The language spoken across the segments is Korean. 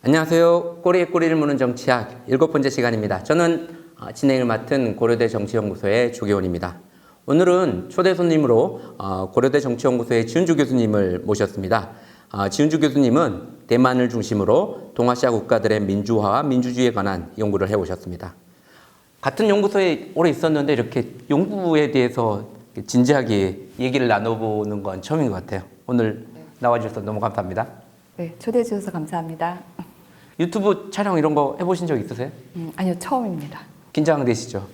안녕하세요. 꼬리에 꼬리를 무는 정치학 7번째 시간입니다. 저는 진행을 맡은 고려대 정치연구소의 조계원입니다. 오늘은 초대 손님으로 고려대 정치연구소의 지은주 교수님을 모셨습니다. 지은주 교수님은 대만을 중심으로 동아시아 국가들의 민주화와 민주주의에 관한 연구를 해오셨습니다. 같은 연구소에 오래 있었는데 이렇게 연구에 대해서 진지하게 얘기를 나눠보는 건 처음인 것 같아요. 오늘 나와주셔서 너무 감사합니다. 네, 초대해 주셔서 감사합니다. 유튜브 촬영 이런 거 해보신 적 있으세요? 아니요, 처음입니다. 긴장되시죠?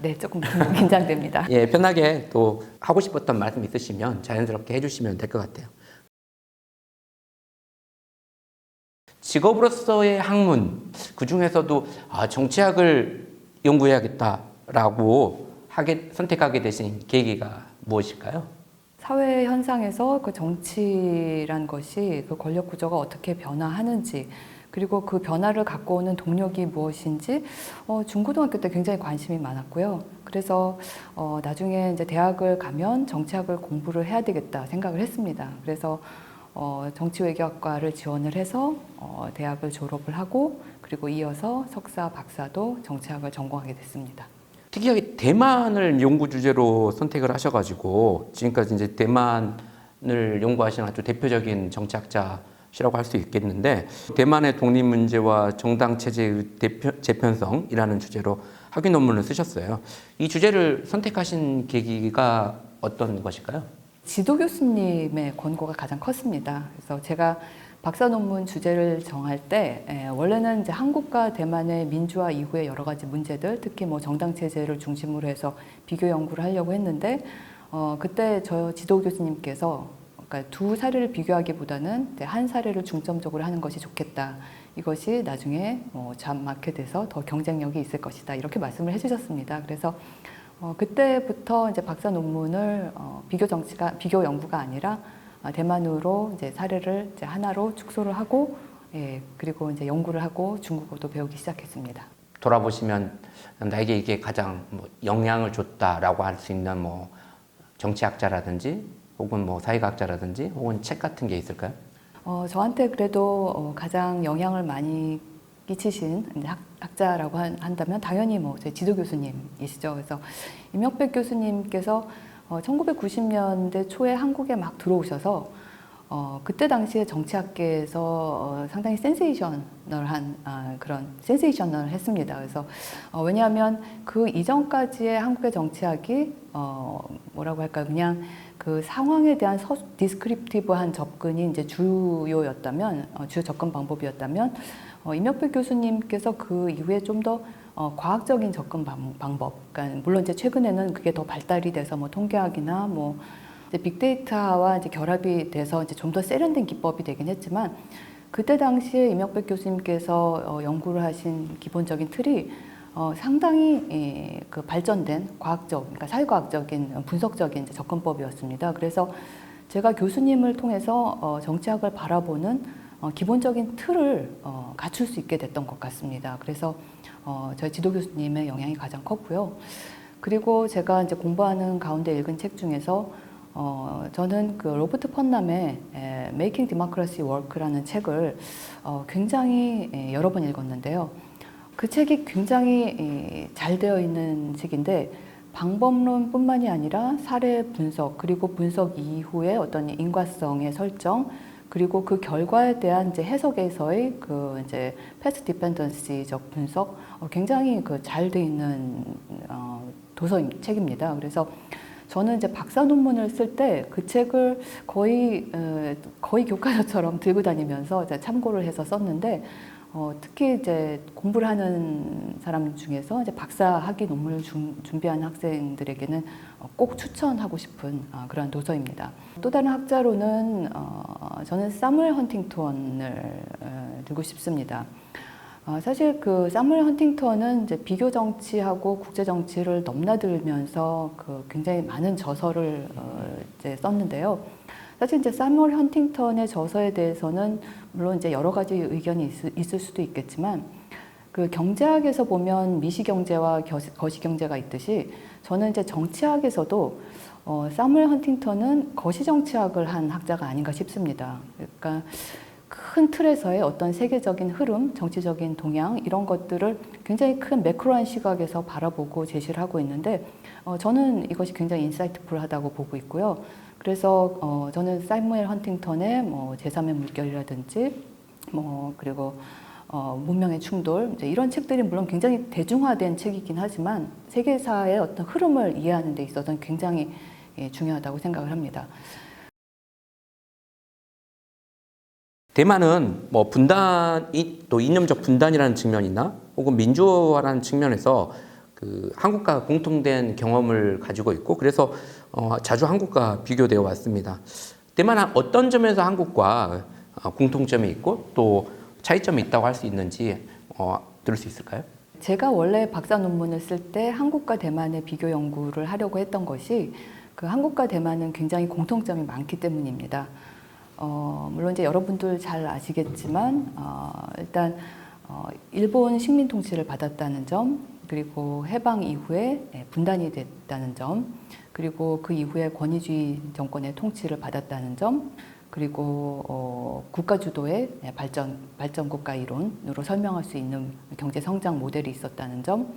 네, 조금 긴장됩니다. 예, 편하게 또 하고 싶었던 말씀 있으시면 자연스럽게 해주시면 될 것 같아요. 직업으로서의 학문, 그 중에서도 정치학을 연구해야겠다라고 선택하게 되신 계기가 무엇일까요? 사회 현상에서 그 정치란 것이 그 권력 구조가 어떻게 변화하는지, 그리고 그 변화를 갖고 오는 동력이 무엇인지 중고등학교 때 굉장히 관심이 많았고요. 그래서 나중에 이제 대학을 가면 정치학을 공부를 해야 되겠다 생각을 했습니다. 그래서 정치외교학과를 지원을 해서 대학을 졸업을 하고, 그리고 이어서 석사, 박사도 정치학을 전공하게 됐습니다. 특이하게 대만을 연구 주제로 선택을 하셔가지고 지금까지 이제 대만을 연구하신 아주 대표적인 정치학자시라고 할 수 있겠는데, 대만의 독립 문제와 정당 체제의 재편성이라는 주제로 학위 논문을 쓰셨어요. 이 주제를 선택하신 계기가 어떤 것일까요? 지도 교수님의 권고가 가장 컸습니다. 그래서 제가 박사 논문 주제를 정할 때 원래는 이제 한국과 대만의 민주화 이후의 여러 가지 문제들, 특히 뭐 정당 체제를 중심으로 해서 비교 연구를 하려고 했는데 그때 저 지도 교수님께서 그러니까 두 사례를 비교하기보다는 한 사례를 중점적으로 하는 것이 좋겠다. 이것이 나중에 잡마켓에서 더 경쟁력이 있을 것이다. 이렇게 말씀을 해주셨습니다. 그래서 그때부터 이제 박사 논문을 비교 연구가 아니라 대만으로 이제 사례를 이제 하나로 축소를 하고, 그리고 이제 연구를 하고 중국어도 배우기 시작했습니다. 돌아보시면 나에게 이게 가장 영향을 줬다라고 할 수 있는 정치학자라든지 혹은 사회학자라든지 혹은 책 같은 게 있을까요? 저한테 그래도 가장 영향을 많이 끼치신 학자라고 한다면 당연히 저희 지도 교수님이시죠. 그래서 임혁백 교수님께서 1990년대 초에 한국에 막 들어오셔서 그때 당시에 정치학계에서 상당히 센세이셔널 했습니다. 그래서 왜냐하면 그 이전까지의 한국의 정치학이 뭐라고 할까요? 그냥 그 상황에 대한 디스크립티브한 접근이 이제 주요 접근 방법이었다면, 임혁백 교수님께서 그 이후에 좀 더 과학적인 접근 방법, 그러니까 물론 이제 최근에는 그게 더 발달이 돼서 통계학이나 이제 빅데이터와 이제 결합이 돼서 이제 좀 더 세련된 기법이 되긴 했지만, 그때 당시에 임혁백 교수님께서 연구를 하신 기본적인 틀이 상당히 그 발전된 과학적, 그러니까 사회과학적인 분석적인 이제 접근법이었습니다. 그래서 제가 교수님을 통해서 정치학을 바라보는 기본적인 틀을 갖출 수 있게 됐던 것 같습니다. 그래서 저희 지도 교수님의 영향이 가장 컸고요. 그리고 제가 이제 공부하는 가운데 읽은 책 중에서 저는 그 로버트 펀남의 Making Democracy Work라는 책을 굉장히 여러 번 읽었는데요. 그 책이 굉장히 잘 되어 있는 책인데, 방법론뿐만이 아니라 사례 분석, 그리고 분석 이후에 어떤 인과성의 설정, 그리고 그 결과에 대한 이제 해석에서의 그 이제 패스 디펜던시적 분석, 굉장히 그 잘 돼 있는 책입니다. 그래서 저는 이제 박사 논문을 쓸 때 그 책을 거의 교과서처럼 들고 다니면서 이제 참고를 해서 썼는데, 특히 이제 공부를 하는 사람 중에서 이제 박사 학위 논문을 준비하는 학생들에게는 꼭 추천하고 싶은 그런 도서입니다. 또 다른 학자로는 저는 사무엘 헌팅턴을 들고 싶습니다. 사실 그 사무엘 헌팅턴은 이제 비교 정치하고 국제 정치를 넘나들면서 그 굉장히 많은 저서를 이제 썼는데요. 사실 이제 사무엘 헌팅턴의 저서에 대해서는 물론 이제 여러 가지 의견이 있을 수도 있겠지만, 그 경제학에서 보면 미시경제와 거시경제가 있듯이 저는 이제 정치학에서도 사무엘 헌팅턴은 거시정치학을 한 학자가 아닌가 싶습니다. 그러니까 큰 틀에서의 어떤 세계적인 흐름, 정치적인 동향 이런 것들을 굉장히 큰 매크로한 시각에서 바라보고 제시를 하고 있는데 저는 이것이 굉장히 인사이트풀하다고 보고 있고요. 그래서 저는 사이무엘 헌팅턴의 뭐 제3의 물결이라든지 그리고 문명의 충돌 이제 이런 책들이 물론 굉장히 대중화된 책이긴 하지만 세계사의 어떤 흐름을 이해하는 데 있어서는 굉장히 중요하다고 생각을 합니다. 대만은 뭐 분단이 또 이념적 분단이라는 측면이나 혹은 민주화라는 측면에서 그 한국과 공통된 경험을 가지고 있고 그래서 자주 한국과 비교되어 왔습니다. 대만은 어떤 점에서 한국과 공통점이 있고 또 차이점이 있다고 할 수 있는지 들을 수 있을까요? 제가 원래 박사 논문을 쓸 때 한국과 대만의 비교 연구를 하려고 했던 것이 그 한국과 대만은 굉장히 공통점이 많기 때문입니다. 물론 이제 여러분들 잘 아시겠지만 일단 일본 식민 통치를 받았다는 점, 그리고 해방 이후에 분단이 됐다는 점, 그리고 그 이후에 권위주의 정권의 통치를 받았다는 점, 그리고 국가 주도의 발전 국가 이론으로 설명할 수 있는 경제 성장 모델이 있었다는 점,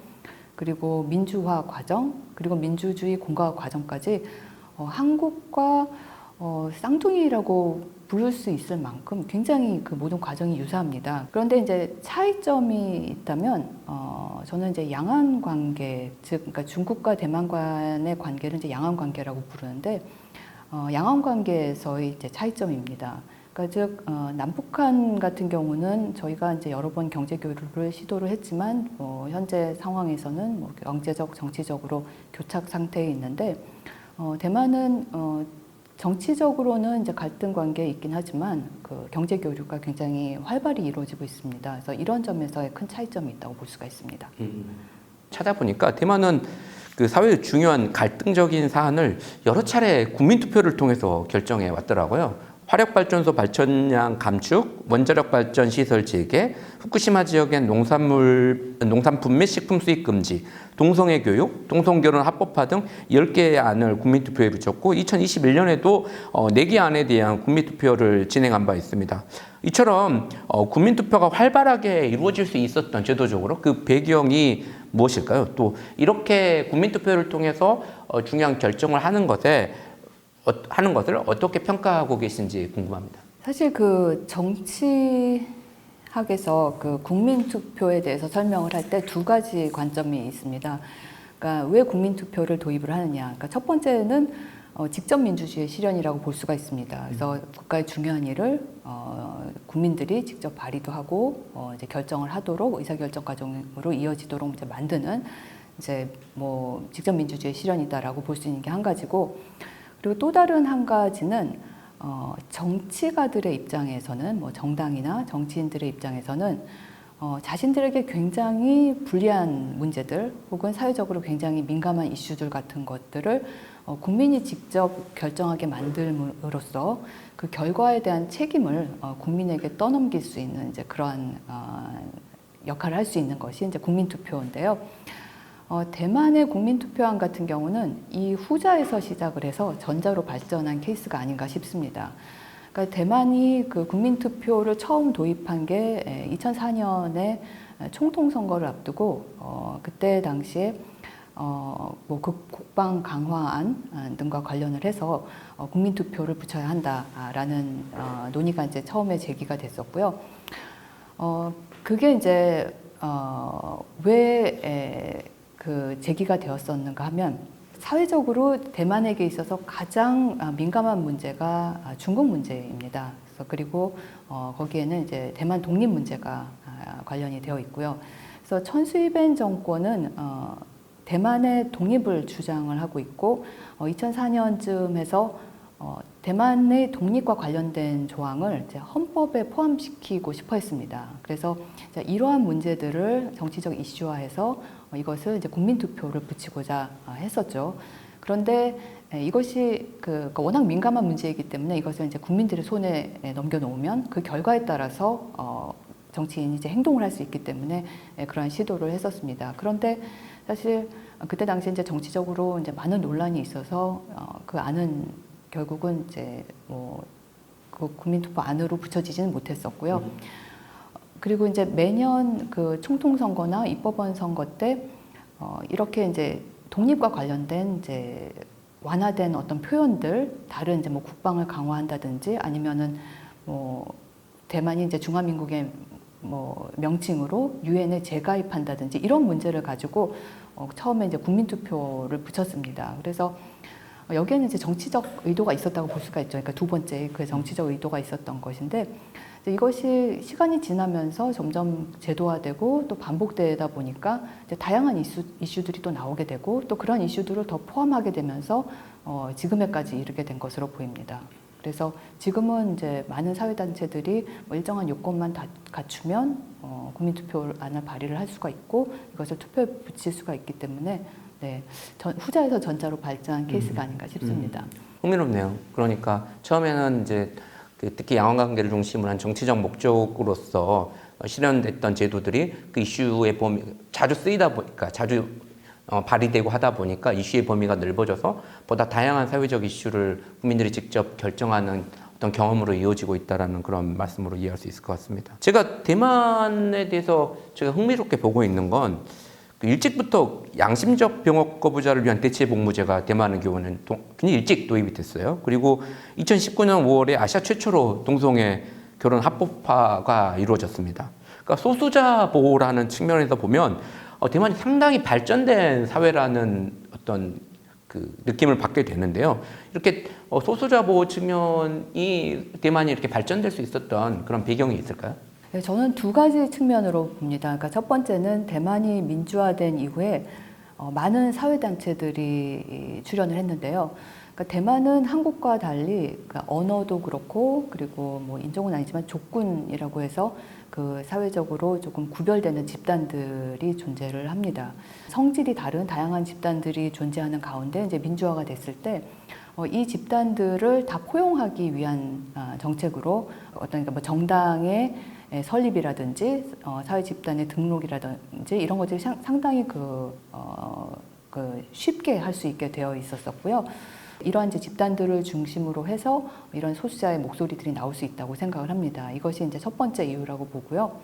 그리고 민주화 과정, 그리고 민주주의 공화국 과정까지 한국과 쌍둥이라고 부를 수 있을 만큼 굉장히 그 모든 과정이 유사합니다. 그런데 이제 차이점이 있다면 저는 이제 양안 관계, 즉 그러니까 중국과 대만 간의 관계를 이제 양안 관계라고 부르는데 양안 관계에서의 이제 차이점입니다. 그러니까 즉 남북한 같은 경우는 저희가 이제 여러 번 경제 교류를 시도를 했지만 현재 상황에서는 뭐 경제적, 정치적으로 교착 상태에 있는데 대만은 정치적으로는 이제 갈등 관계에 있긴 하지만 그 경제 교류가 굉장히 활발히 이루어지고 있습니다. 그래서 이런 점에서의 큰 차이점이 있다고 볼 수가 있습니다. 찾아보니까 대만은 그 사회의 중요한 갈등적인 사안을 여러 차례 국민투표를 통해서 결정해 왔더라고요. 화력발전소 발전량 감축, 원자력 발전 시설 재개, 후쿠시마 지역의 농산품 및 식품 수입 금지, 동성애 교육, 동성결혼 합법화 등 10개의 안을 국민투표에 붙였고 2021년에도 4개 안에 대한 국민투표를 진행한 바 있습니다. 이처럼 국민투표가 활발하게 이루어질 수 있었던 제도적으로 그 배경이 무엇일까요? 또 이렇게 국민투표를 통해서 중요한 결정을 하는 것을 어떻게 평가하고 계신지 궁금합니다. 사실 그 정치학에서 그 국민투표에 대해서 설명을 할 때 두 가지 관점이 있습니다. 그러니까 왜 국민투표를 도입을 하느냐. 그러니까 첫 번째는 직접 민주주의의 실현이라고 볼 수가 있습니다. 그래서 국가의 중요한 일을 국민들이 직접 발의도 하고 이제 결정을 하도록 의사결정 과정으로 이어지도록 이제 만드는 이제 뭐 직접 민주주의의 실현이다라고 볼 수 있는 게 한 가지고. 그리고 또 다른 한 가지는 정치가들의 입장에서는 뭐 정당이나 정치인들의 입장에서는 자신들에게 굉장히 불리한 문제들 혹은 사회적으로 굉장히 민감한 이슈들 같은 것들을 국민이 직접 결정하게 만들므로써 그 결과에 대한 책임을 국민에게 떠넘길 수 있는 이제 그러한 역할을 할 수 있는 것이 이제 국민투표인데요. 대만의 국민투표안 같은 경우는 이 후자에서 시작을 해서 전자로 발전한 케이스가 아닌가 싶습니다. 그러니까 대만이 그 국민투표를 처음 도입한 게 2004년에 총통선거를 앞두고 그때 당시에 뭐 국방 강화안 등과 관련을 해서 국민투표를 붙여야 한다라는 논의가 이제 처음에 제기가 됐었고요. 그게 이제 왜 그 제기가 되었었는가 하면 사회적으로 대만에게 있어서 가장 민감한 문제가 중국 문제입니다. 그래서 그리고 거기에는 이제 대만 독립 문제가 관련이 되어 있고요. 그래서 천수이벤 정권은 대만의 독립을 주장을 하고 있고 2004년쯤 해서 대만의 독립과 관련된 조항을 이제 헌법에 포함시키고 싶어 했습니다. 그래서 이러한 문제들을 정치적 이슈화해서 이것을 이제 국민투표를 붙이고자 했었죠. 그런데 이것이 워낙 민감한 문제이기 때문에 이것을 이제 국민들의 손에 넘겨놓으면 그 결과에 따라서 정치인이 이제 행동을 할 수 있기 때문에 그러한 시도를 했었습니다. 그런데 사실 그때 당시 이제 정치적으로 이제 많은 논란이 있어서 그 안은 결국은 이제 뭐 그 국민투표 안으로 붙여지지는 못했었고요. 그리고 이제 매년 그 총통선거나 입법원 선거 때 이렇게 이제 독립과 관련된 이제 완화된 어떤 표현들, 다른 이제 뭐 국방을 강화한다든지 아니면은 뭐 대만이 이제 중화민국의 뭐 명칭으로 유엔에 재가입한다든지 이런 문제를 가지고 처음에 이제 국민투표를 붙였습니다. 그래서 여기에는 이제 정치적 의도가 있었다고 볼 수가 있죠. 그러니까 두 번째 그 정치적 의도가 있었던 것인데 이것이 시간이 지나면서 점점 제도화되고 또 반복되다 보니까 이제 다양한 이슈들이 또 나오게 되고 또 그런 이슈들을 더 포함하게 되면서 지금에까지 이르게 된 것으로 보입니다. 그래서 지금은 이제 많은 사회단체들이 뭐 일정한 요건만 갖추면 국민투표안을 발의를 할 수가 있고 이것을 투표에 붙일 수가 있기 때문에 네, 후자에서 전자로 발전한 케이스가 아닌가 싶습니다. 흥미롭네요. 그러니까 처음에는 이제 특히 양원관계를 중심으로 한 정치적 목적으로서 실현됐던 제도들이 그 이슈의 범위 자주 쓰이다 보니까 자주 발의되고 하다 보니까 이슈의 범위가 넓어져서 보다 다양한 사회적 이슈를 국민들이 직접 결정하는 어떤 경험으로 이어지고 있다라는 그런 말씀으로 이해할 수 있을 것 같습니다. 제가 대만에 대해서 제가 흥미롭게 보고 있는 건 일찍부터 양심적 병역 거부자를 위한 대체 복무제가 대만의 경우는 굉장히 일찍 도입이 됐어요. 그리고 2019년 5월에 아시아 최초로 동성애 결혼 합법화가 이루어졌습니다. 그러니까 소수자 보호라는 측면에서 보면 대만이 상당히 발전된 사회라는 어떤 그 느낌을 받게 되는데요. 이렇게 소수자 보호 측면이 대만이 이렇게 발전될 수 있었던 그런 배경이 있을까요? 네, 저는 두 가지 측면으로 봅니다. 그러니까 첫 번째는 대만이 민주화된 이후에 많은 사회단체들이 출연을 했는데요. 그러니까 대만은 한국과 달리 그러니까 언어도 그렇고 그리고 뭐 인종은 아니지만 족군이라고 해서 그 사회적으로 조금 구별되는 집단들이 존재를 합니다. 성질이 다른 다양한 집단들이 존재하는 가운데 이제 민주화가 됐을 때 이 집단들을 다 포용하기 위한 정책으로 어떤 그러니까 뭐 정당의 설립이라든지 사회 집단의 등록이라든지 이런 것들이 상당히 쉽게 할 수 있게 되어 있었었고요. 이러한 이제 집단들을 중심으로 해서 이런 소수자의 목소리들이 나올 수 있다고 생각을 합니다. 이것이 이제 첫 번째 이유라고 보고요.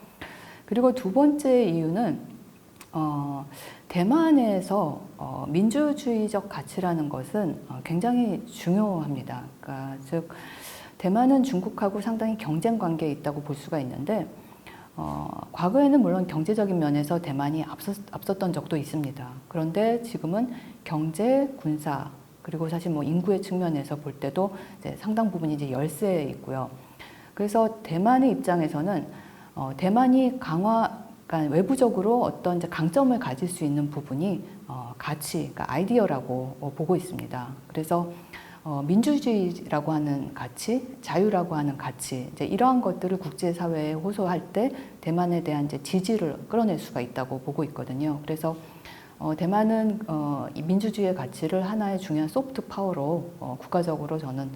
그리고 두 번째 이유는 대만에서 민주주의적 가치라는 것은 굉장히 중요합니다. 그러니까 즉 대만은 중국하고 상당히 경쟁 관계에 있다고 볼 수가 있는데 과거에는 물론 경제적인 면에서 대만이 앞섰던 적도 있습니다. 그런데 지금은 경제, 군사 그리고 사실 뭐 인구의 측면에서 볼 때도 이제 상당 부분이 이제 열세에 있고요. 그래서 대만의 입장에서는 대만이 그러니까 외부적으로 어떤 이제 강점을 가질 수 있는 부분이 가치, 그러니까 아이디어라고 보고 있습니다. 그래서 민주주의라고 하는 가치, 자유라고 하는 가치, 이제 이러한 것들을 국제사회에 호소할 때 대만에 대한 이제 지지를 끌어낼 수가 있다고 보고 있거든요. 그래서 대만은 이 민주주의의 가치를 하나의 중요한 소프트 파워로 국가적으로 저는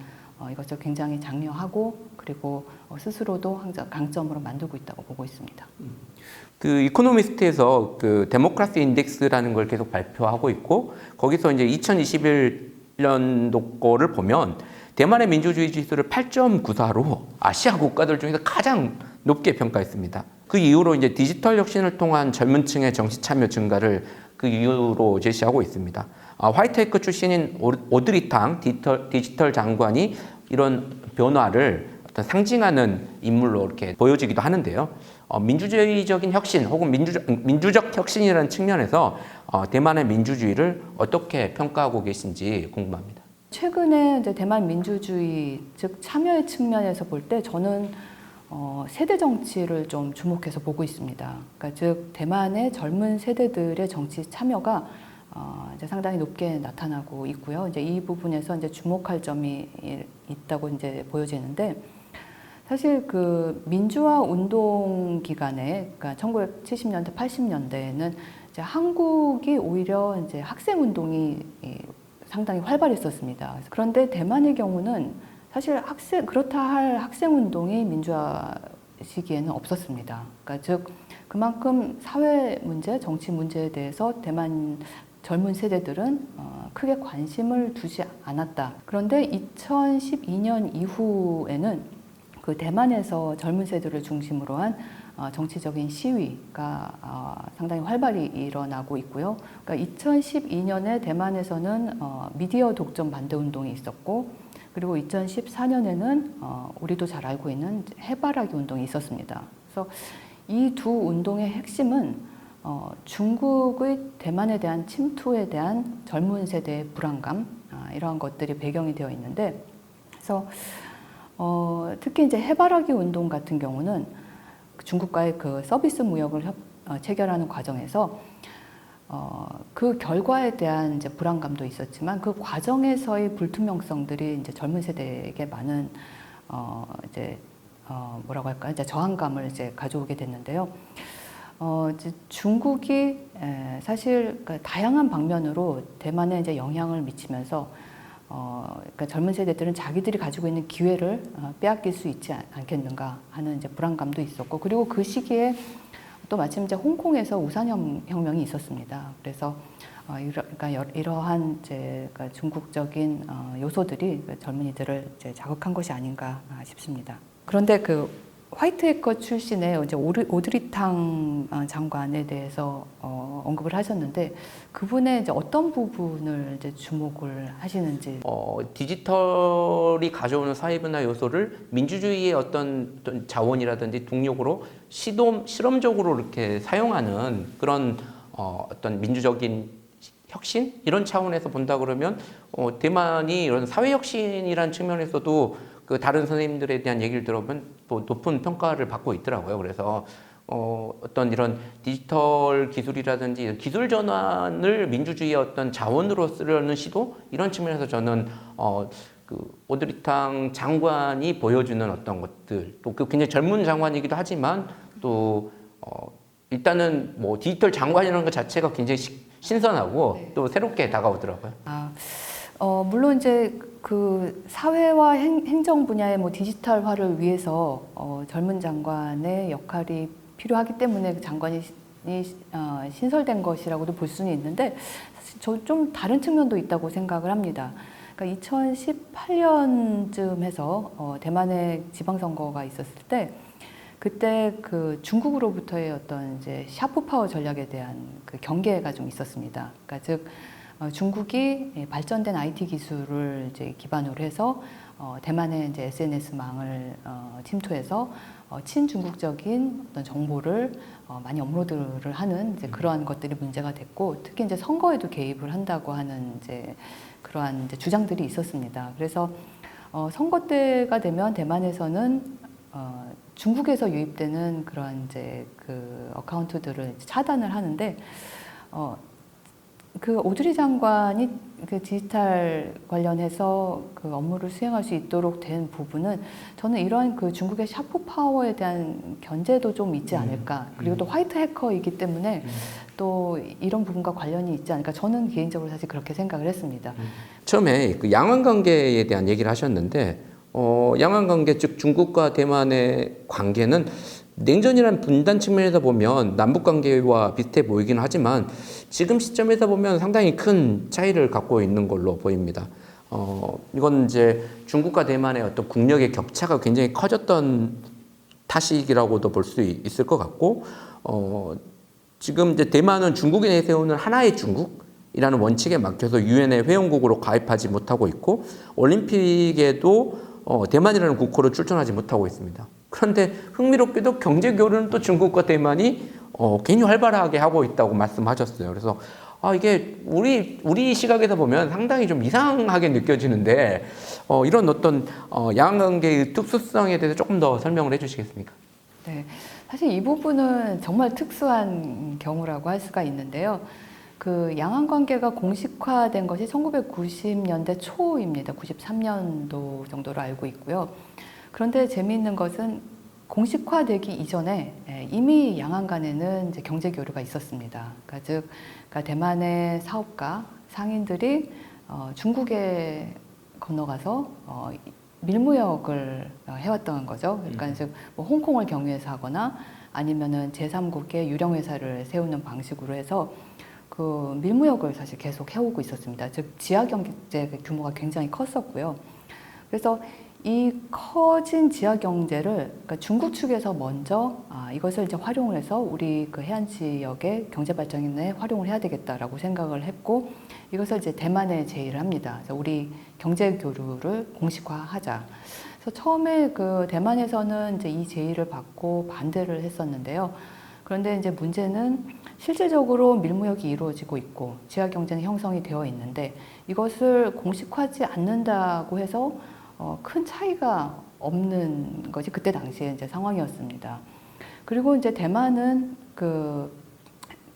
이것을 굉장히 장려하고 그리고 스스로도 항상 강점으로 만들고 있다고 보고 있습니다. 그 이코노미스트에서 그 데모크라시 인덱스라는 걸 계속 발표하고 있고 거기서 이제 2021년도 거를 보면 대만의 민주주의 지수를 8.94로 아시아 국가들 중에서 가장 높게 평가했습니다. 그 이후로 이제 디지털 혁신을 통한 젊은 층의 정치 참여 증가를 그 이유로 제시하고 있습니다. 화이트해커 출신인 오드리 탕 디지털 장관이 이런 변화를 어떤 상징하는 인물로 이렇게 보여지기도 하는데요. 민주주의적인 혁신 혹은 민주적 혁신이라는 측면에서 대만의 민주주의를 어떻게 평가하고 계신지 궁금합니다. 최근에 이제 대만 민주주의 즉 참여의 측면에서 볼 때 저는 세대 정치를 좀 주목해서 보고 있습니다. 그러니까 즉 대만의 젊은 세대들의 정치 참여가 이제 상당히 높게 나타나고 있고요. 이제 이 부분에서 이제 주목할 점이 있다고 이제 보여지는데 사실 그 민주화 운동 기간에 그러니까 1970년대, 80년대에는 이제 한국이 오히려 이제 학생 운동이 상당히 활발했었습니다. 그런데 대만의 경우는 사실 그렇다 할 학생 운동이 민주화 시기에는 없었습니다. 그러니까 즉 그만큼 사회 문제, 정치 문제에 대해서 대만 젊은 세대들은 크게 관심을 두지 않았다. 그런데 2012년 이후에는 그 대만에서 젊은 세대를 중심으로 한 정치적인 시위가 상당히 활발히 일어나고 있고요. 그러니까 2012년에 대만에서는 미디어 독점 반대 운동이 있었고, 그리고 2014년에는 우리도 잘 알고 있는 해바라기 운동이 있었습니다. 그래서 이 두 운동의 핵심은 중국의 대만에 대한 침투에 대한 젊은 세대의 불안감, 이러한 것들이 배경이 되어 있는데, 그래서 특히 이제 해바라기 운동 같은 경우는 중국과의 그 서비스 무역을 체결하는 과정에서 그 결과에 대한 이제 불안감도 있었지만 그 과정에서의 불투명성들이 이제 젊은 세대에게 많은 이제 뭐라고 할까요? 이제 저항감을 이제 가져오게 됐는데요. 이제 중국이 사실 그러니까 다양한 방면으로 대만에 이제 영향을 미치면서 그러니까 젊은 세대들은 자기들이 가지고 있는 기회를 빼앗길 수 있지 않겠는가 하는 이제 불안감도 있었고, 그리고 그 시기에 또 마침 이제 홍콩에서 우산혁명이 있었습니다. 그래서 그러니까 이러한 이제 그러니까 중국적인 요소들이 젊은이들을 이제 자극한 것이 아닌가 싶습니다. 그런데 그 화이트 해커 출신의 이제 오드리탕 장관에 대해서 언급을 하셨는데, 그분의 이제 어떤 부분을 이제 주목을 하시는지. 디지털이 가져오는 사회문화 요소를 민주주의의 어떤 자원이라든지 동력으로 실험적으로 이렇게 사용하는 그런 어떤 민주적인 혁신 이런 차원에서 본다 그러면 대만이 이런 사회 혁신이라는 측면에서도 그 다른 선생님들에 대한 얘기를 들어보면 또 높은 평가를 받고 있더라고요. 그래서 어떤 이런 디지털 기술이라든지 기술 전환을 민주주의의 어떤 자원으로 쓰려는 시도 이런 측면에서 저는 그 오드리탕 장관이 보여주는 어떤 것들, 또 그 굉장히 젊은 장관이기도 하지만 또 일단은 뭐 디지털 장관이라는 것 자체가 굉장히 신선하고 네. 또 새롭게 다가오더라고요. 물론 이제 그 사회와 행정 분야의 뭐 디지털화를 위해서 젊은 장관의 역할이 필요하기 때문에 그 장관이 신설된 것이라고도 볼 수는 있는데, 사실 저 좀 다른 측면도 있다고 생각을 합니다. 그러니까 2018년쯤 해서 대만의 지방선거가 있었을 때, 그때 그 중국으로부터의 어떤 이제 샤프 파워 전략에 대한 그 경계가 좀 있었습니다. 그러니까 즉 중국이 발전된 IT 기술을 이제 기반으로 해서 대만의 이제 SNS망을 침투해서 친중국적인 어떤 정보를 많이 업로드를 하는 이제 그러한 것들이 문제가 됐고, 특히 이제 선거에도 개입을 한다고 하는 이제 그러한 이제 주장들이 있었습니다. 그래서 선거 때가 되면 대만에서는 중국에서 유입되는 그런 이제 그 어카운트들을 차단을 하는데, 그 오드리 장관이 그 디지털 관련해서 그 업무를 수행할 수 있도록 된 부분은 저는 이런 그 중국의 샤프 파워에 대한 견제도 좀 있지 않을까. 그리고 또 화이트 해커이기 때문에 또 이런 부분과 관련이 있지 않을까. 저는 개인적으로 사실 그렇게 생각을 했습니다. 처음에 그 양안 관계에 대한 얘기를 하셨는데, 양안 관계 즉 중국과 대만의 관계는 냉전이라는 분단 측면에서 보면 남북 관계와 비슷해 보이긴 하지만 지금 시점에서 보면 상당히 큰 차이를 갖고 있는 걸로 보입니다. 이건 이제 중국과 대만의 어떤 국력의 격차가 굉장히 커졌던 탓이라고도 볼 수 있을 것 같고, 지금 이제 대만은 중국이 내세우는 하나의 중국이라는 원칙에 막혀서 유엔의 회원국으로 가입하지 못하고 있고, 올림픽에도 대만이라는 국호를 출전하지 못하고 있습니다. 그런데 흥미롭게도 경제 교류는 또 중국과 대만이 굉장히 활발하게 하고 있다고 말씀하셨어요. 그래서 이게 우리 시각에서 보면 상당히 좀 이상하게 느껴지는데, 이런 어떤 양안 관계의 특수성에 대해서 조금 더 설명을 해주시겠습니까? 네, 사실 이 부분은 정말 특수한 경우라고 할 수가 있는데요. 그 양안 관계가 공식화된 것이 1990년대 초입니다. 93년도 정도로 알고 있고요. 그런데 재미있는 것은 공식화되기 이전에 이미 양안 간에는 이제 경제 교류가 있었습니다. 그러니까 즉, 그러니까 대만의 사업가 상인들이 중국에 건너가서 밀무역을 해왔던 거죠. 그러니까 즉, 뭐 홍콩을 경유해서 하거나 아니면은 제3국의 유령 회사를 세우는 방식으로 해서 그 밀무역을 사실 계속 해오고 있었습니다. 즉 지하 경제 규모가 굉장히 컸었고요. 그래서 이 커진 지하 경제를 그러니까 중국 측에서 먼저 이것을 이제 활용을 해서 우리 그 해안 지역의 경제 발전에 활용을 해야 되겠다라고 생각을 했고 이것을 이제 대만에 제의를 합니다. 그래서 우리 경제 교류를 공식화하자. 그래서 처음에 그 대만에서는 이제 이 제의를 받고 반대를 했었는데요. 그런데 이제 문제는 실질적으로 밀무역이 이루어지고 있고 지하 경제는 형성이 되어 있는데 이것을 공식화하지 않는다고 해서 큰 차이가 없는 것이 그때 당시에 이제 상황이었습니다. 그리고 이제 대만은 그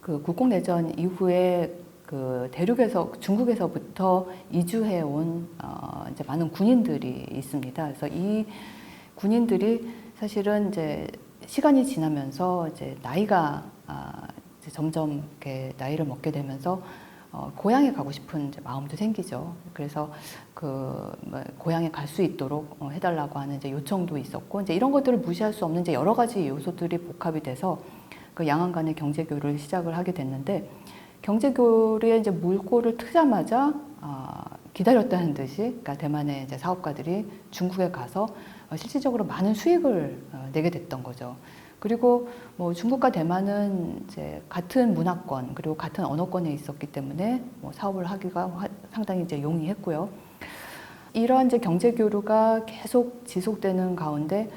국공내전 이후에 그 대륙에서 중국에서부터 이주해 온 이제 많은 군인들이 있습니다. 그래서 이 군인들이 사실은 이제 시간이 지나면서 이제 나이가 이제 점점 이렇게 나이를 먹게 되면서 고향에 가고 싶은 이제 마음도 생기죠. 그래서 뭐 고향에 갈 수 있도록 해달라고 하는 이제 요청도 있었고 이제 이런 것들을 무시할 수 없는 이제 여러 가지 요소들이 복합이 돼서 그 양안 간의 경제 교류를 시작을 하게 됐는데 경제 교류에 이제 물꼬를 트자마자 기다렸다는 듯이 그러니까 대만의 이제 사업가들이 중국에 가서 실질적으로 많은 수익을 내게 됐던 거죠. 그리고 뭐 중국과 대만은 이제 같은 문화권 그리고 같은 언어권에 있었기 때문에 뭐 사업을 하기가 상당히 이제 용이했고요. 이러한 이제 경제 교류가 계속 지속되는 가운데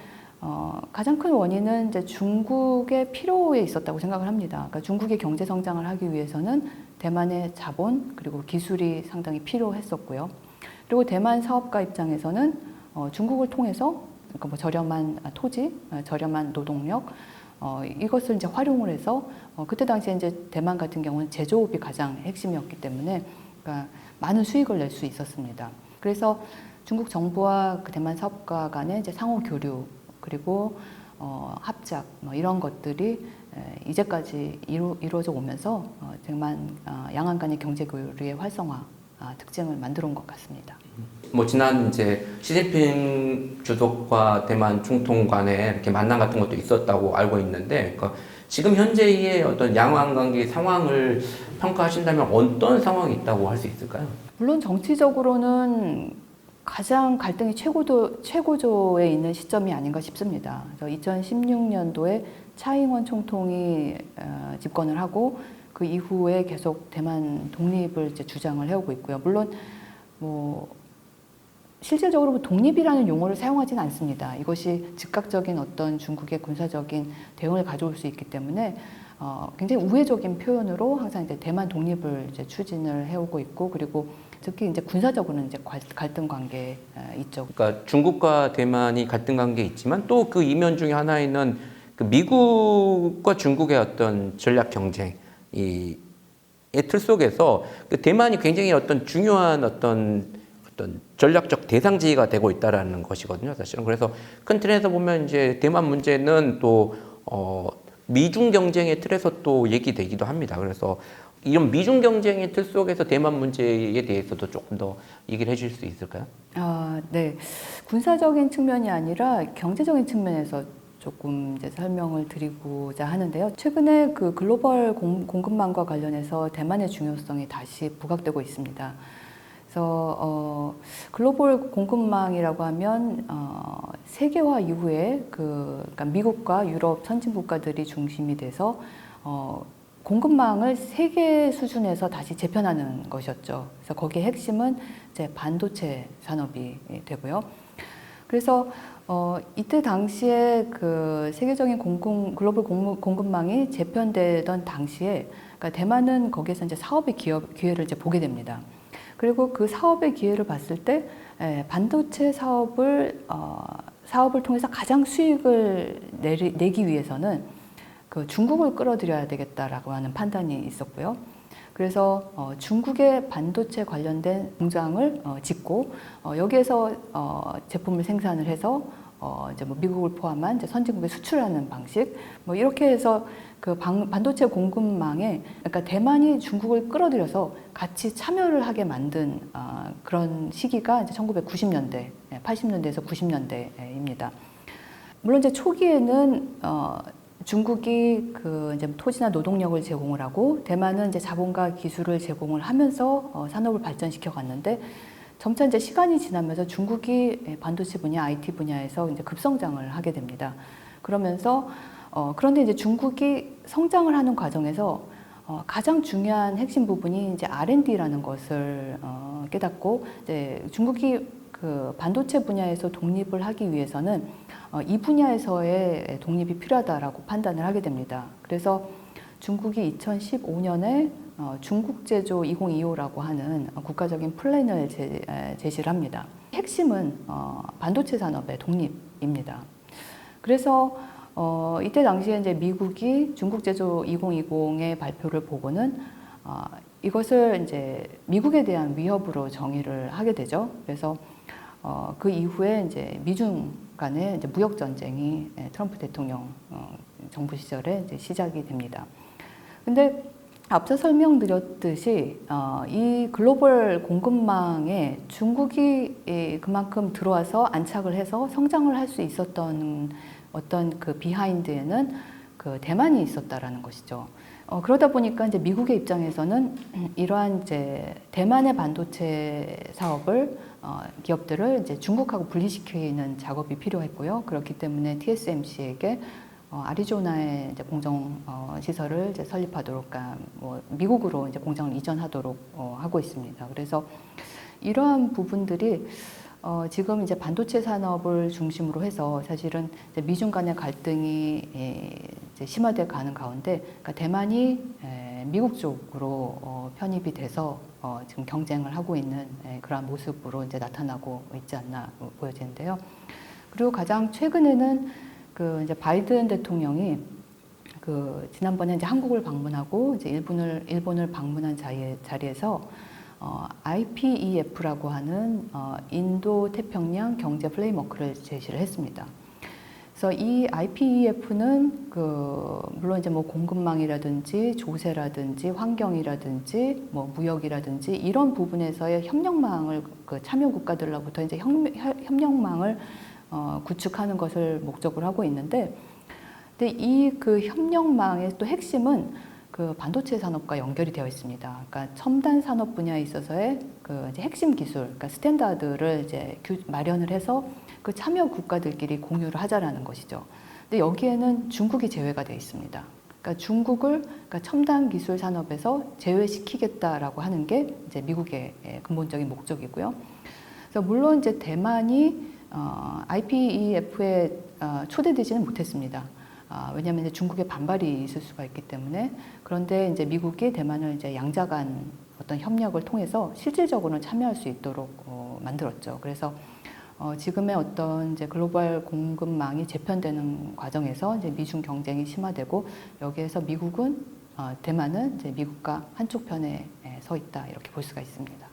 가장 큰 원인은 이제 중국의 필요에 있었다고 생각을 합니다. 그러니까 중국의 경제 성장을 하기 위해서는 대만의 자본 그리고 기술이 상당히 필요했었고요. 그리고 대만 사업가 입장에서는 중국을 통해서 그러니까 뭐 저렴한 토지, 저렴한 노동력 이것을 이제 활용을 해서 그때 당시에 이제 대만 같은 경우는 제조업이 가장 핵심이었기 때문에 그러니까 많은 수익을 낼 수 있었습니다. 그래서 중국 정부와 그 대만 사업가 간의 이제 상호 교류 그리고 합작 뭐 이런 것들이 이제까지 이루어져 오면서 대만 양안 간의 경제 교류의 활성화 특징을 만들어 온 것 같습니다. 뭐 지난 이제 시진핑 주석과 대만 중통 간에 이렇게 만남 같은 것도 있었다고 알고 있는데 그러니까 지금 현재의 어떤 양안 관계 상황을 평가하신다면 어떤 상황이 있다고 할 수 있을까요? 물론 정치적으로는 가장 갈등이 최고조에 있는 시점이 아닌가 싶습니다. 2016년도에 차잉원 총통이 집권을 하고 그 이후에 계속 대만 독립을 이제 주장을 해오고 있고요. 물론 뭐 실질적으로 독립이라는 용어를 사용하지는 않습니다. 이것이 즉각적인 어떤 중국의 군사적인 대응을 가져올 수 있기 때문에 굉장히 우회적인 표현으로 항상 이제 대만 독립을 이제 추진을 해오고 있고 그리고 특히 이제 군사적으로는 이제 갈등 관계에 있죠. 그러니까 중국과 대만이 갈등 관계에 있지만 또 그 이면 중에 하나에는 그 미국과 중국의 어떤 전략 경쟁 이 틀 속에서 그 대만이 굉장히 어떤 중요한 어떤 전략적 대상지가 되고 있다라는 것이거든요, 사실은. 그래서 큰 틀에서 보면 이제 대만 문제는 또 미중 경쟁의 틀에서 또 얘기되기도 합니다. 그래서 이런 미중 경쟁의 틀 속에서 대만 문제에 대해서도 조금 더 얘기를 해줄 수 있을까요? 네. 군사적인 측면이 아니라 경제적인 측면에서 조금 이제 설명을 드리고자 하는데요. 최근에 그 글로벌 공급망과 관련해서 대만의 중요성이 다시 부각되고 있습니다. 그래서 글로벌 공급망이라고 하면 세계화 이후에 그러니까 미국과 유럽 선진 국가들이 중심이 돼서 공급망을 세계 수준에서 다시 재편하는 것이었죠. 그래서 거기에 핵심은 이제 반도체 산업이 되고요. 그래서 이때 당시에 그 세계적인 글로벌 공급망이 재편되던 당시에 그러니까 대만은 거기에서 이제 사업의 기회를 이제 보게 됩니다. 그리고 그 사업의 기회를 봤을 때 반도체 사업을 통해서 가장 수익을 내기 위해서는 그 중국을 끌어들여야 되겠다라고 하는 판단이 있었고요. 그래서 중국의 반도체 관련된 공장을 짓고 여기에서 제품을 생산을 해서 이제 뭐 미국을 포함한 이제 선진국에 수출하는 방식 뭐 이렇게 해서 그 반도체 공급망에 그러니까 대만이 중국을 끌어들여서 같이 참여를 하게 만든 그런 시기가 이제 1990년대, 80년대에서 90년대입니다. 물론 이제 초기에는 중국이 그 이제 토지나 노동력을 제공을 하고 대만은 이제 자본과 기술을 제공을 하면서 산업을 발전시켜 갔는데 점차 이제 시간이 지나면서 중국이 반도체 분야, IT 분야에서 이제 급성장을 하게 됩니다. 그러면서 그런데 이제 중국이 성장을 하는 과정에서 가장 중요한 핵심 부분이 이제 R&D라는 것을 깨닫고 이제 중국이 그 반도체 분야에서 독립을 하기 위해서는 이 분야에서의 독립이 필요하다라고 판단을 하게 됩니다. 그래서 중국이 2015년에 중국 제조 2025라고 하는 국가적인 플랜을 제시를 합니다. 핵심은 반도체 산업의 독립입니다. 그래서 이때 당시에 이제 미국이 중국 제조 2020의 발표를 보고는 이것을 이제 미국에 대한 위협으로 정의를 하게 되죠. 그래서 그 이후에 이제 미중 간의 이제 무역 전쟁이 트럼프 대통령 정부 시절에 이제 시작이 됩니다. 근데 앞서 설명드렸듯이 이 글로벌 공급망에 중국이 그만큼 들어와서 안착을 해서 성장을 할 수 있었던 어떤 그 비하인드에는 그 대만이 있었다라는 것이죠. 그러다 보니까 이제 미국의 입장에서는 이러한 이제 대만의 반도체 사업을 기업들을 이제 중국하고 분리시키는 작업이 필요했고요. 그렇기 때문에 TSMC에게 아리조나에 이제 공정 시설을 이제 설립하도록, 그러니까 뭐 미국으로 이제 공장을 이전하도록 하고 있습니다. 그래서 이러한 부분들이 지금 이제 반도체 산업을 중심으로 해서 사실은 이제 미중 간의 갈등이 이제 심화돼 가는 가운데, 그러니까 대만이 미국 쪽으로 편입이 돼서 지금 경쟁을 하고 있는 그러한 모습으로 이제 나타나고 있지 않나 보여지는데요. 그리고 가장 최근에는 그 이제 바이든 대통령이 그 지난번에 이제 한국을 방문하고 이제 일본을 방문한 자리에서 IPEF라고 하는 인도 태평양 경제 프레임워크를 제시를 했습니다. 그래서 이 IPEF는 그 물론 이제 뭐 공급망이라든지 조세라든지 환경이라든지 뭐 무역이라든지 이런 부분에서의 협력망을 그 참여 국가들로부터 이제 협력망을 구축하는 것을 목적으로 하고 있는데, 근데 이 그 협력망의 또 핵심은 그 반도체 산업과 연결이 되어 있습니다. 그러니까 첨단 산업 분야에 있어서의 그 이제 핵심 기술, 그러니까 스탠다드를 이제 마련을 해서 그 참여 국가들끼리 공유를 하자라는 것이죠. 근데 여기에는 중국이 제외가 되어 있습니다. 그러니까 중국을 그러니까 첨단 기술 산업에서 제외시키겠다라고 하는 게 이제 미국의 근본적인 목적이고요. 그래서 물론 이제 대만이 IPEF에 초대되지는 못했습니다. 왜냐하면 이제 중국의 반발이 있을 수가 있기 때문에. 그런데 이제 미국이 대만을 이제 양자간 어떤 협력을 통해서 실질적으로는 참여할 수 있도록 만들었죠. 그래서 지금의 어떤 이제 글로벌 공급망이 재편되는 과정에서 이제 미중 경쟁이 심화되고, 여기에서 미국은 대만은 이제 미국과 한쪽 편에 서 있다, 이렇게 볼 수가 있습니다.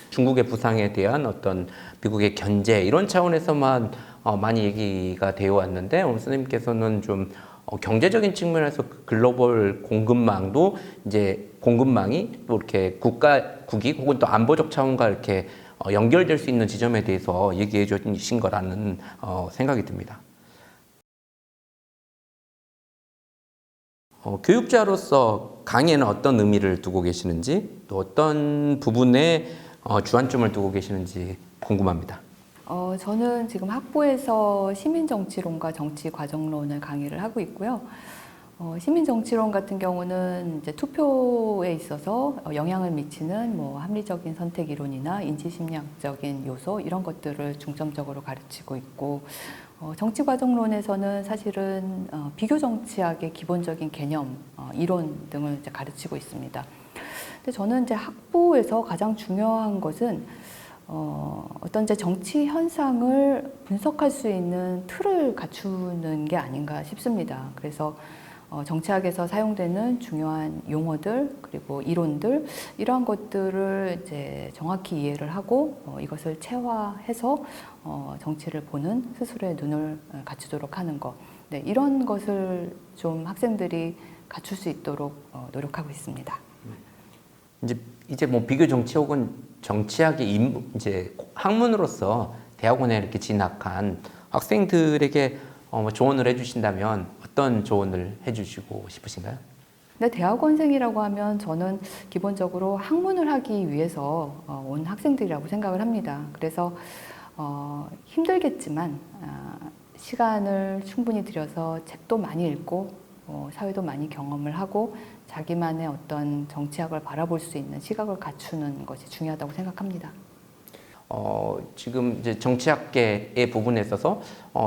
중국의 부상에 대한 어떤 미국의 견제 이런 차원에서만 많이 얘기가 되어 왔는데, 오늘 선생님께서는 좀 경제적인 측면에서 글로벌 공급망도 이제 공급망이 또 이렇게 국익 혹은 또 안보적 차원과 이렇게 연결될 수 있는 지점에 대해서 얘기해 주신 거라는 생각이 듭니다. 교육자로서 강의에는 어떤 의미를 두고 계시는지, 또 어떤 부분에 주안점을 두고 계시는지 궁금합니다. 저는 지금 학부에서 시민정치론과 정치과정론을 강의를 하고 있고요. 시민정치론 같은 경우는 이제 투표에 있어서 영향을 미치는 뭐 합리적인 선택 이론이나 인지심리학적인 요소 이런 것들을 중점적으로 가르치고 있고, 정치과정론에서는 사실은 비교정치학의 기본적인 개념, 이론 등을 이제 가르치고 있습니다. 근데 저는 이제 학부에서 가장 중요한 것은 어떤 이제 정치 현상을 분석할 수 있는 틀을 갖추는 게 아닌가 싶습니다. 그래서 정치학에서 사용되는 중요한 용어들 그리고 이론들 이러한 것들을 이제 정확히 이해를 하고 이것을 체화해서 정치를 보는 스스로의 눈을 갖추도록 하는 것, 네, 이런 것을 좀 학생들이 갖출 수 있도록 노력하고 있습니다. 이제 뭐 비교 정치 혹은 정치학의 이제 학문으로서 대학원에 이렇게 진학한 학생들에게 조언을 해주신다면 어떤 조언을 해주시고 싶으신가요? 근데 대학원생이라고 하면 저는 기본적으로 학문을 하기 위해서 온 학생들이라고 생각을 합니다. 그래서 힘들겠지만 시간을 충분히 들여서 책도 많이 읽고 사회도 많이 경험을 하고 자기만의 어떤 정치학을 바라볼 수 있는 시각을 갖추는 것이 중요하다고 생각합니다. 지금 이제 정치학계의 부분에 있어서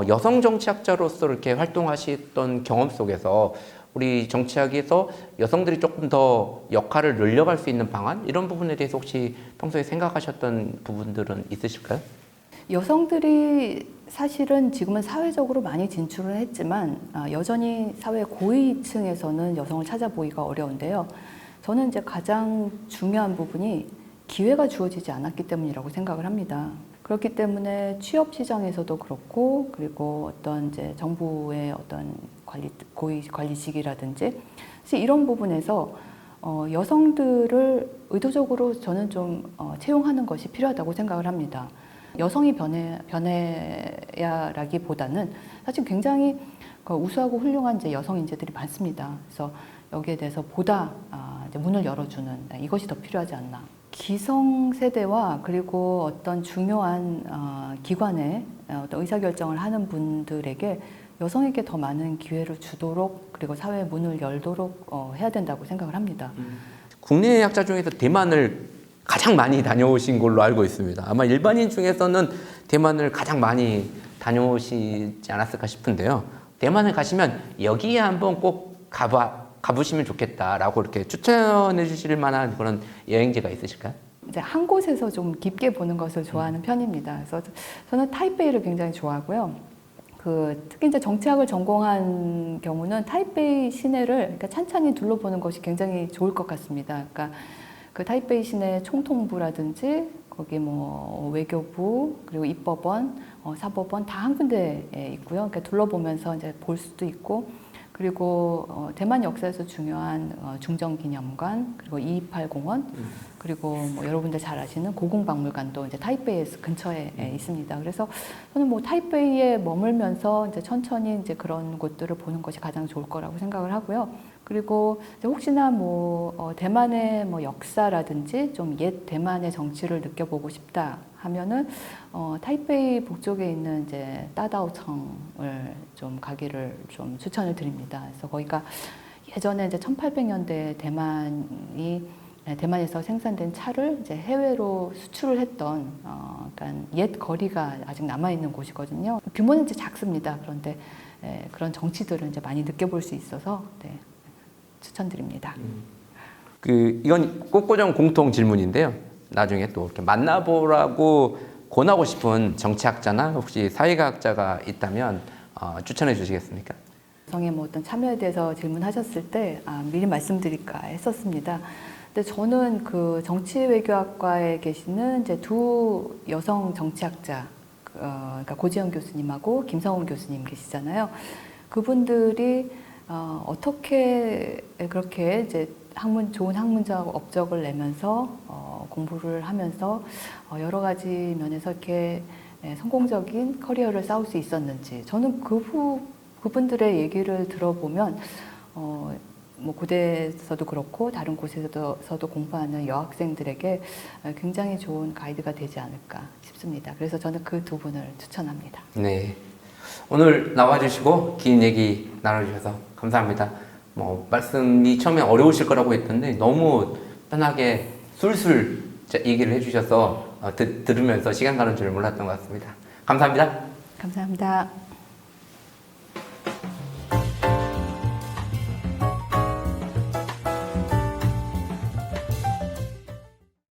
여성 정치학자로서 이렇게 활동하셨던 경험 속에서 우리 정치학에서 여성들이 조금 더 역할을 늘려갈 수 있는 방안 이런 부분에 대해서 혹시 평소에 생각하셨던 부분들은 있으실까요? 여성들이 사실은 지금은 사회적으로 많이 진출을 했지만 여전히 사회 고위층에서는 여성을 찾아보기가 어려운데요. 저는 이제 가장 중요한 부분이 기회가 주어지지 않았기 때문이라고 생각을 합니다. 그렇기 때문에 취업 시장에서도 그렇고 그리고 어떤 이제 정부의 어떤 고위 관리직이라든지 이런 부분에서 여성들을 의도적으로 저는 좀 채용하는 것이 필요하다고 생각을 합니다. 여성이 변해야라기보다는 사실 굉장히 우수하고 훌륭한 이제 여성 인재들이 많습니다. 그래서 여기에 대해서 보다 이제 문을 열어주는 이것이 더 필요하지 않나. 기성세대와 그리고 어떤 중요한 기관에 어떤 의사결정을 하는 분들에게 여성에게 더 많은 기회를 주도록 그리고 사회의 문을 열도록 해야 된다고 생각을 합니다. 국내 학자 중에서 대만을 가장 많이 다녀오신 걸로 알고 있습니다. 아마 일반인 중에서는 대만을 가장 많이 다녀오시지 않았을까 싶은데요. 대만을 가시면 여기에 한번 꼭 가보시면 좋겠다라고 이렇게 추천해 주실 만한 그런 여행지가 있으실까요? 이제 한 곳에서 좀 깊게 보는 것을 좋아하는 편입니다. 그래서 저는 타이베이를 굉장히 좋아하고요. 특히 이제 정치학을 전공한 경우는 타이베이 시내를 그러니까 찬찬히 둘러보는 것이 굉장히 좋을 것 같습니다. 그러니까 그 타이베이 시내 총통부라든지 거기 뭐 외교부 그리고 입법원, 사법원 다 한 군데에 있고요. 그러니까 둘러보면서 이제 볼 수도 있고 그리고 대만 역사에서 중요한 중정기념관 그리고 228 공원 그리고 뭐 여러분들 잘 아시는 고궁박물관도 이제 타이베이 근처에 있습니다. 그래서 저는 뭐 타이베이에 머물면서 이제 천천히 이제 그런 곳들을 보는 것이 가장 좋을 거라고 생각을 하고요. 그리고 이제 혹시나 뭐 대만의 뭐 역사라든지 좀 옛 대만의 정치를 느껴보고 싶다 하면은 타이베이 북쪽에 있는 이제 따다오청을 좀 가기를 좀 추천을 드립니다. 그래서 거기가 예전에 이제 1800년대 대만에서 생산된 차를 이제 해외로 수출을 했던 그러니까 옛 거리가 아직 남아 있는 곳이거든요. 규모는 이제 작습니다. 그런데 그런 정치들을 이제 많이 느껴볼 수 있어서 추천드립니다. 이건 꽃고정 공통 질문인데요. 나중에 또 이렇게 만나보라고 권하고 싶은 정치학자나 혹시 사회과학자가 있다면 추천해 주시겠습니까? 여성의 뭐 어떤 참여에 대해서 질문하셨을 때 미리 말씀드릴까 했었습니다. 근데 저는 그 정치외교학과에 계시는 이제 두 여성 정치학자, 그러니까 고지영 교수님하고 김성훈 교수님 계시잖아요. 그분들이 어떻게 그렇게 이제 좋은 학문적 업적을 내면서 공부를 하면서 여러 가지 면에서 이렇게 성공적인 커리어를 쌓을 수 있었는지 저는 그분들의 얘기를 들어보면 뭐 고대에서도 그렇고 다른 곳에서도 공부하는 여학생들에게 굉장히 좋은 가이드가 되지 않을까 싶습니다. 그래서 저는 그 두 분을 추천합니다. 네. 오늘 나와주시고 긴 얘기 나눠주셔서 감사합니다. 말씀이 처음에 어려우실 거라고 했던데 너무 편하게 술술 얘기를 해주셔서 들으면서 시간 가는 줄 몰랐던 것 같습니다. 감사합니다. 감사합니다.